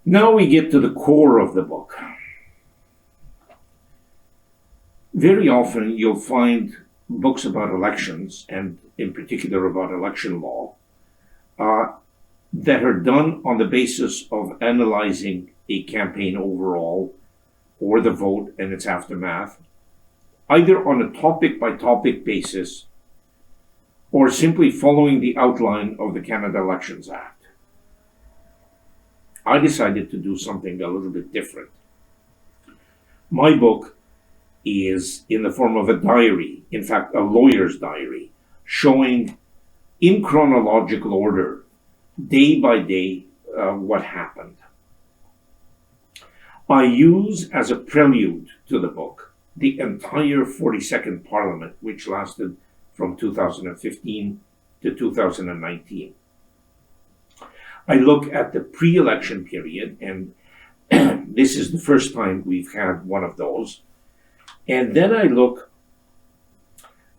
Now we get to the core of the book. Very often you'll find books about elections, and in particular about election law, that are done on the basis of analyzing a campaign overall or the vote and its aftermath, either on a topic-by-topic basis or simply following the outline of the Canada Elections Act. I decided to do something a little bit different. My book is in the form of a diary, in fact, a lawyer's diary, showing in chronological order, day by day, what happened. I use as a prelude to the book the entire 42nd Parliament, which lasted from 2015 to 2019. I look at the pre-election period, and this is the first time we've had one of those. And then I look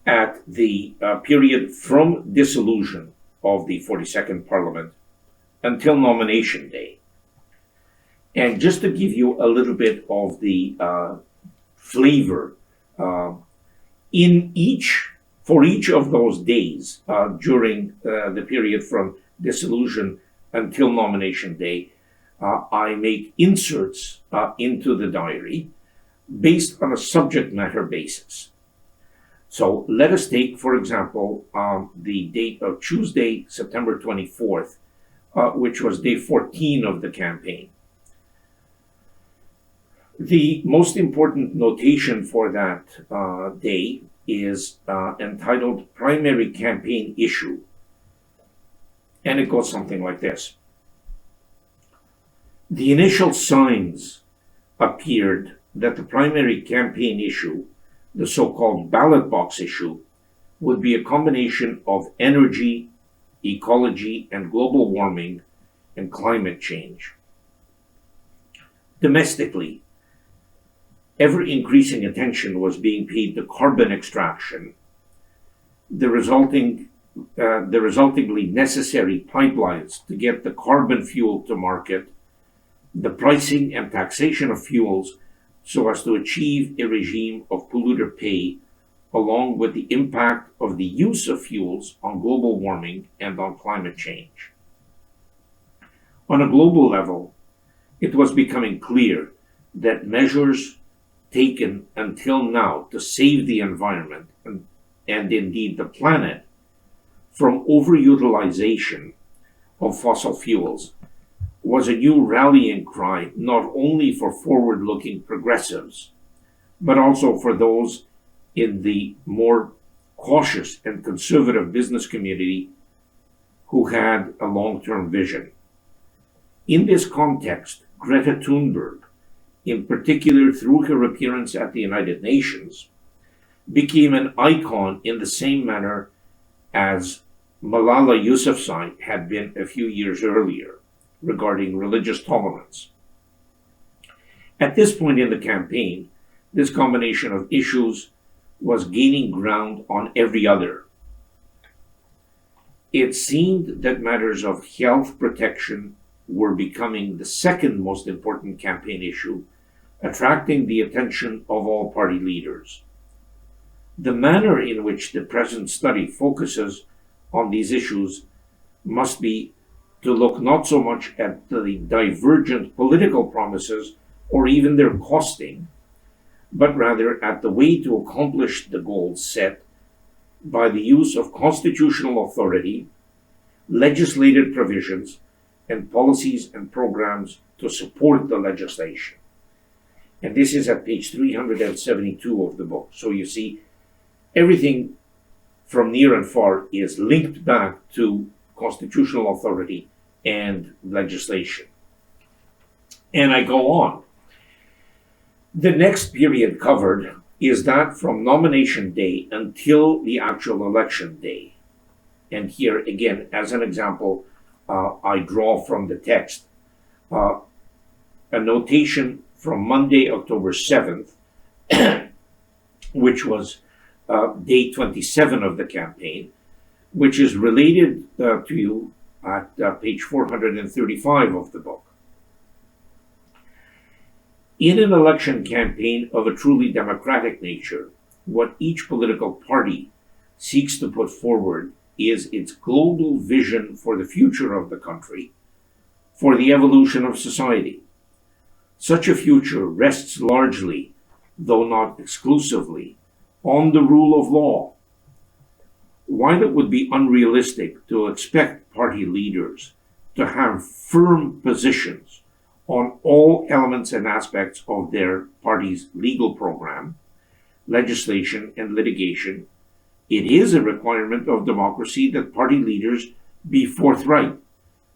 at the period from dissolution of the 42nd Parliament until nomination day. And just to give you a little bit of the flavor, for each of those days during the period from dissolution until nomination day, I make inserts into the diary based on a subject matter basis. So let us take, for example, the date of Tuesday, September 24th, which was day 14 of the campaign. The most important notation for that day is entitled Primary Campaign Issue. And it goes something like this. The initial signs appeared that the primary campaign issue, the so-called ballot box issue, would be a combination of energy, ecology, and global warming and climate change. Domestically, ever-increasing attention was being paid to carbon extraction, the resultingly necessary pipelines to get the carbon fuel to market, the pricing and taxation of fuels so as to achieve a regime of polluter pay, along with the impact of the use of fuels on global warming and on climate change. On a global level, it was becoming clear that measures taken until now to save the environment and indeed the planet from overutilization of fossil fuels was a new rallying cry, not only for forward-looking progressives, but also for those in the more cautious and conservative business community who had a long-term vision. In this context, Greta Thunberg, in particular through her appearance at the United Nations, became an icon in the same manner as Malala Yousafzai had been a few years earlier regarding religious tolerance. At this point in the campaign, this combination of issues was gaining ground on every other. It seemed that matters of health protection were becoming the second most important campaign issue, attracting the attention of all party leaders. The manner in which the present study focuses on these issues must be to look not so much at the divergent political promises or even their costing, but rather at the way to accomplish the goals set by the use of constitutional authority, legislative provisions, and policies and programs to support the legislation. And this is at page 372 of the book. So you see, everything from near and far is linked back to constitutional authority and legislation. And I go on. The next period covered is that from nomination day until the actual election day. And here again, as an example, I draw from the text a notation from Monday, October 7th, which was day 27 of the campaign, which is related to you at page 435 of the book. In an election campaign of a truly democratic nature, what each political party seeks to put forward is its global vision for the future of the country, for the evolution of society. Such a future rests largely, though not exclusively, on the rule of law. While it would be unrealistic to expect party leaders to have firm positions on all elements and aspects of their party's legal program, legislation, and litigation, it is a requirement of democracy that party leaders be forthright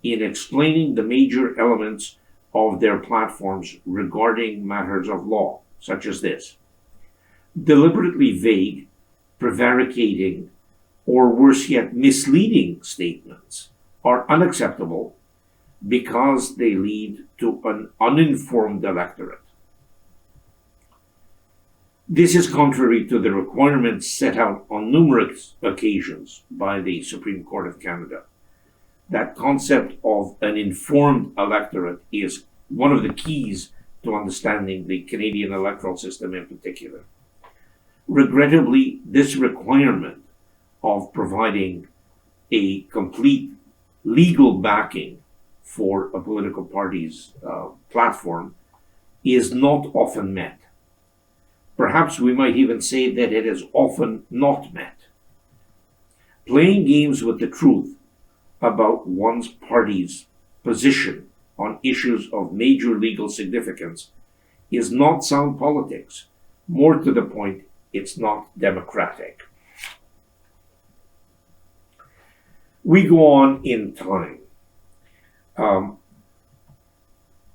in explaining the major elements of their platforms regarding matters of law, such as this. Deliberately vague, prevaricating, or worse yet, misleading statements are unacceptable because they lead to an uninformed electorate. This is contrary to the requirements set out on numerous occasions by the Supreme Court of Canada. That concept of an informed electorate is one of the keys to understanding the Canadian electoral system in particular. Regrettably, this requirement of providing a complete legal backing for a political party's platform is not often met. Perhaps we might even say that it is often not met. Playing games with the truth about one's party's position on issues of major legal significance is not sound politics. More to the point, it's not democratic. We go on in time.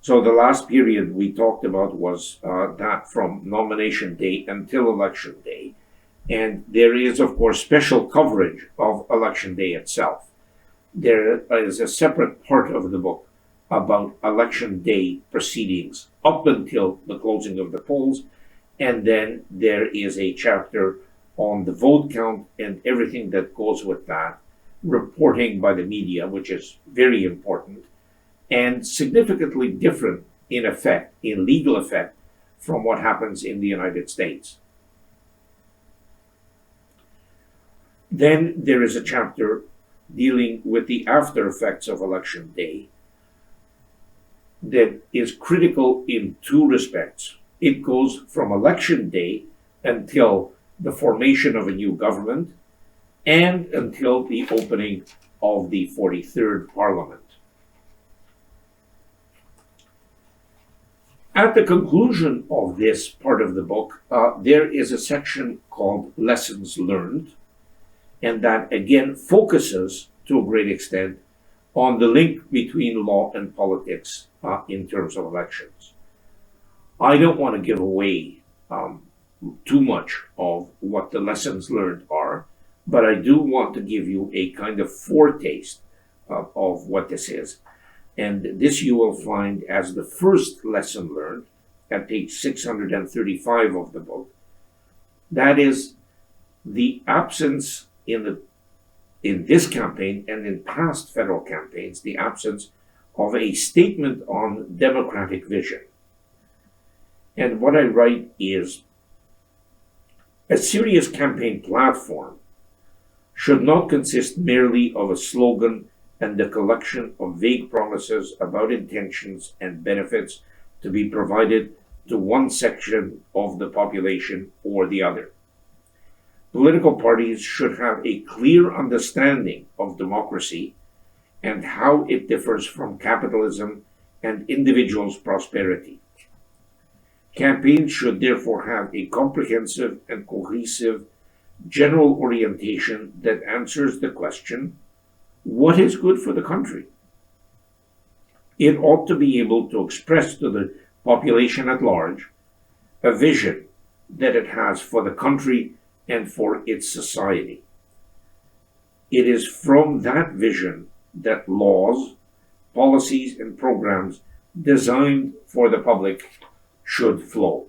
So the last period we talked about was that from nomination day until election day. And there is, of course, special coverage of election day itself. There is a separate part of the book about election day proceedings up until the closing of the polls. And then there is a chapter on the vote count and everything that goes with that, reporting by the media, which is very important, and significantly different in effect, in legal effect, from what happens in the United States. Then there is a chapter dealing with the after effects of election day that is critical in two respects. It goes from election day until the formation of a new government and until the opening of the 43rd Parliament. At the conclusion of this part of the book, there is a section called Lessons Learned, and that again focuses to a great extent on the link between law and politics in terms of elections. I don't want to give away too much of what the lessons learned are, but I do want to give you a kind of foretaste of what this is. And this you will find as the first lesson learned at page 635 of the book. That is the absence in this campaign and in past federal campaigns, the absence of a statement on democratic vision. And what I write is, a serious campaign platform should not consist merely of a slogan and the collection of vague promises about intentions and benefits to be provided to one section of the population or the other. Political parties should have a clear understanding of democracy and how it differs from capitalism and individuals' prosperity. Campaigns should therefore have a comprehensive and cohesive general orientation that answers the question, what is good for the country? It ought to be able to express to the population at large a vision that it has for the country and for its society. It is from that vision that laws, policies, and programs designed for the public should flow.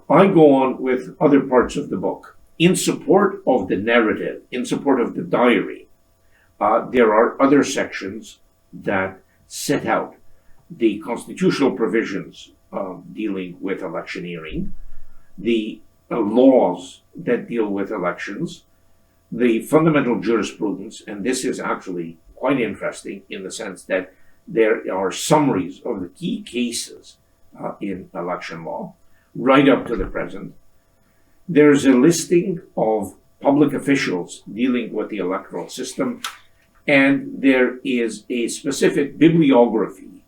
I go on with other parts of the book. In support of the narrative, in support of the diary, there are other sections that set out the constitutional provisions dealing with electioneering, the laws that deal with elections, the fundamental jurisprudence, and this is actually quite interesting in the sense that there are summaries of the key cases in election law, right up to the present. There's a listing of public officials dealing with the electoral system, and there is a specific bibliography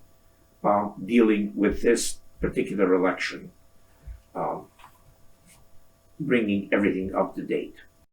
dealing with this particular election, bringing everything up to date.